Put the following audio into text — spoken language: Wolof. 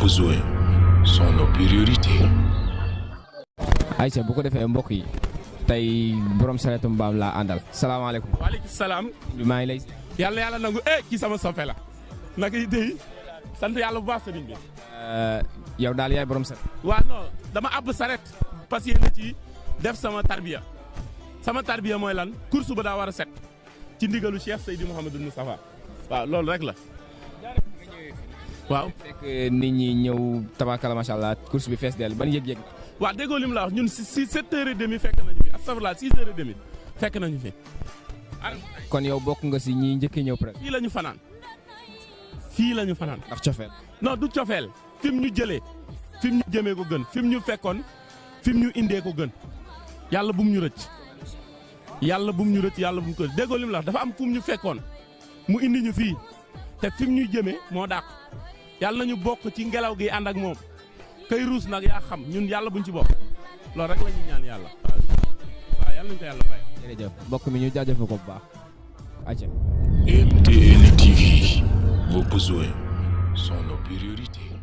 besoins sont nos priorités. Aïcha bu ko defee mbokk yi tey borom sareetu mbaam laa àndal salaamaaleykum. waaleykum salaam. maa ngi lay. yàlla nangu kii sama soppe la. naka yi tey sant yàlla bu baax sëriñ bi. yow daal yaay borom sareet. waaw non dama àbb sareet parce que yéen ci def sama tarbiya mooy lan course ba daa war a set ci ndigalu Cheikh Seydi Mouhamadou Moustapha waaw loolu rek la. waaw fekk nit ñi ñëw tabakala macha allah course bi fees dell ban yëg-yëg. waaw déggoo lim la wax ñun si 7h30 fekk nañu fi astafurlah 6h30 fekk nañu fi. kon yow bokk nga si ñi njëkkee ñëw presque. fii la ñu fanaan. ndax cofeel. non du cofeel fi mu ñu jëlee fi mu ñu jëmee ko gën fi mu ñu fekkoon fi mu ñu indee ko gën yàlla bu mu ñu rëcc. yàlla bu mu ko déggoo lim la wax dafa am fu mu ñu fekkoon mu indi ñu fii te fi mu ñu jëmee moo dàq yàlla nañu bokk ci ngelaw gi ànd ak moom. kay ruus nag yaa xam ñun yàlla buñ ci bokk loolu rek la ñuy ñaan yàlla. waaw yàlla nañu ko yàlla bàyyi. jërëjëf mbokk mi ñu jaajëfal ko bu baax. MTN TV, vos besoins sont nos priorités.